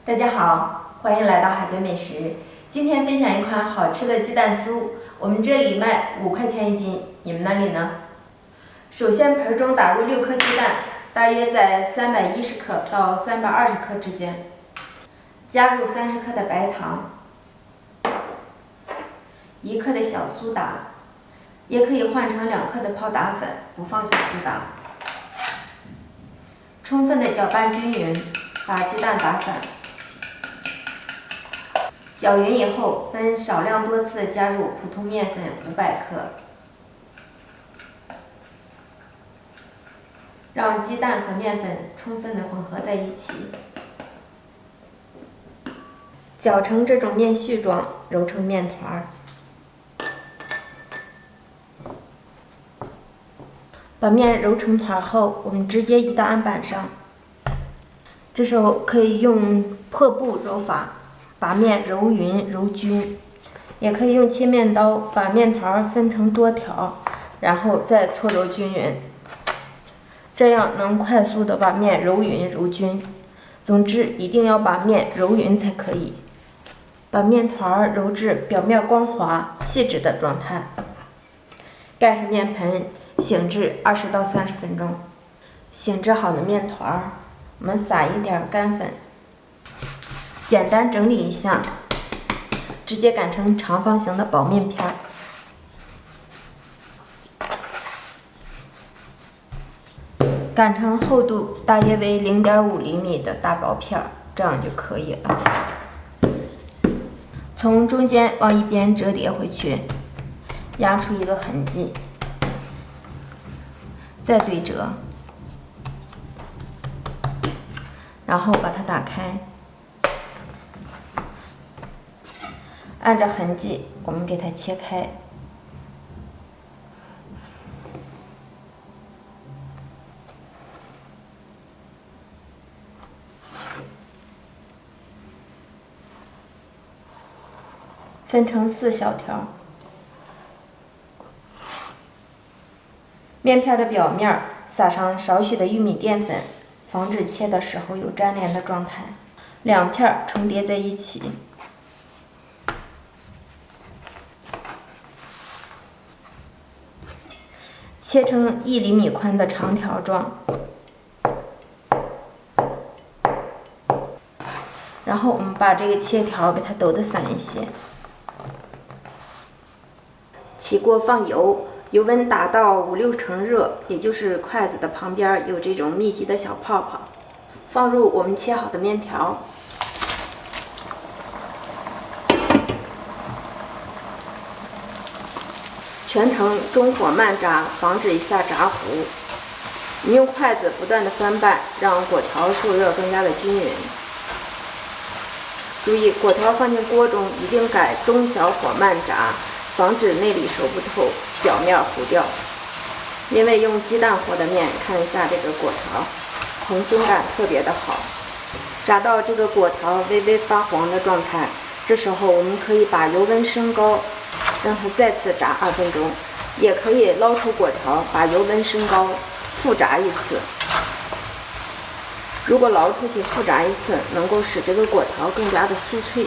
大家好，欢迎来到海觉美食。今天分享一款好吃的鸡蛋酥，我们这里卖5块钱一斤，你们那里呢？首先盆中打入6颗鸡蛋，大约在310克到320克之间，加入30克的白糖，1克的小苏打，也可以换成2克的泡打粉，不放小苏打。充分的搅拌均匀，把鸡蛋打散。搅匀以后，分少量多次加入普通面粉500克，让鸡蛋和面粉充分的混合在一起，搅成这种面絮状，揉成面团。把面揉成团后，我们直接移到案板上。这时候可以用破布揉法，把面揉匀揉均，也可以用切面刀把面团分成多条，然后再搓揉均匀，这样能快速的把面揉匀揉均。总之一定要把面揉匀才可以，把面团揉至表面光滑细致的状态。盖上面盆，醒至20到30分钟。醒制好的面团，我们撒一点干粉，简单整理一下，直接擀成长方形的薄面片，擀成厚度大约为0.5厘米的大薄片，这样就可以了。从中间往一边折叠回去，压出一个痕迹，再对折，然后把它打开，按照痕迹我们给它切开，分成4小条。面片的表面撒上少许的玉米淀粉，防止切的时候有粘连的状态。2片重叠在一起，切成1厘米宽的长条状。然后我们把这个切条给它抖得散一些。起锅放油，油温达到5-6成热，也就是筷子的旁边有这种密集的小泡泡。放入我们切好的面条，全程中火慢炸，防止一下炸糊。你用筷子不断的翻拌，让果条受热更加的均匀。注意，果条放进锅中一定改中小火慢炸，防止内里熟不透，表面糊掉。因为用鸡蛋和的面，看一下这个果条，蓬松感特别的好。炸到这个果条微微发黄的状态，这时候我们可以把油温升高，让它再次炸2分钟，也可以捞出果条，把油温升高，复炸一次。如果捞出去复炸一次，能够使这个果条更加的酥脆。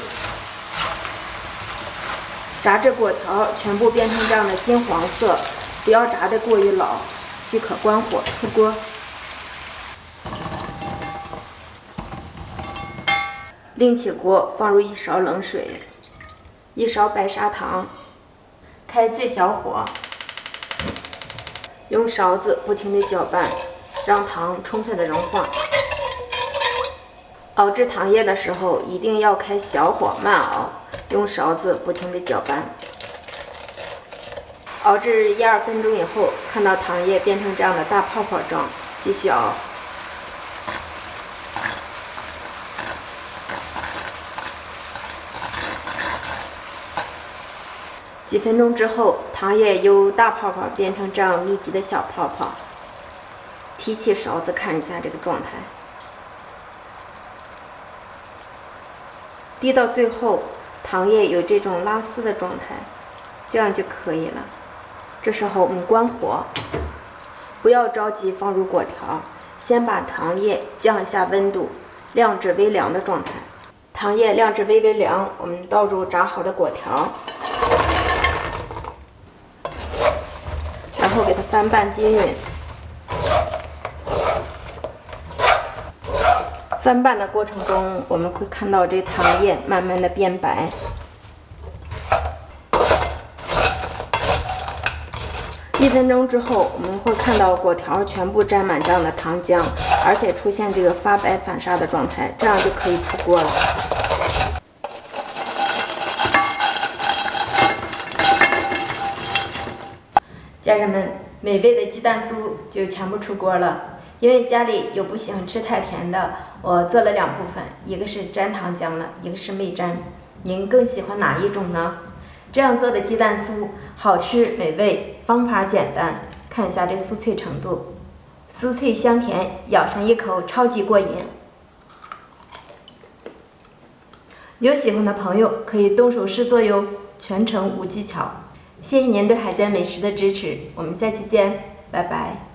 炸至果条全部变成这样的金黄色，不要炸得过于老，即可关火出锅。另起锅，放入1勺冷水，1勺白砂糖，开最小火，用勺子不停地搅拌，让糖充分的融化。熬制糖液的时候，一定要开小火慢熬，用勺子不停地搅拌。熬至1-2分钟以后，看到糖液变成这样的大泡泡状，继续熬。几分钟之后，糖液由大泡泡变成这样密集的小泡泡。提起勺子看一下这个状态。滴到最后，糖液有这种拉丝的状态，这样就可以了。这时候我们关火，不要着急放入果条，先把糖液降一下温度，晾至微凉的状态。糖液晾至微微凉，我们倒入炸好的果条，然后给它翻拌均匀。翻拌的过程中，我们会看到这糖液慢慢的变白。1分钟之后，我们会看到果条全部沾满这样的糖浆，而且出现这个发白反沙的状态，这样就可以出锅了。家人们，美味的鸡蛋酥就全部出锅了。因为家里有不喜欢吃太甜的，我做了2部分，一个是沾糖浆了，一个是没沾。您更喜欢哪一种呢？这样做的鸡蛋酥好吃美味，方法简单。看一下这酥脆程度，酥脆香甜，咬上一口超级过瘾。有喜欢的朋友可以动手试做哟，全程无技巧。谢谢您对海鲜美食的支持，我们下期见，拜拜。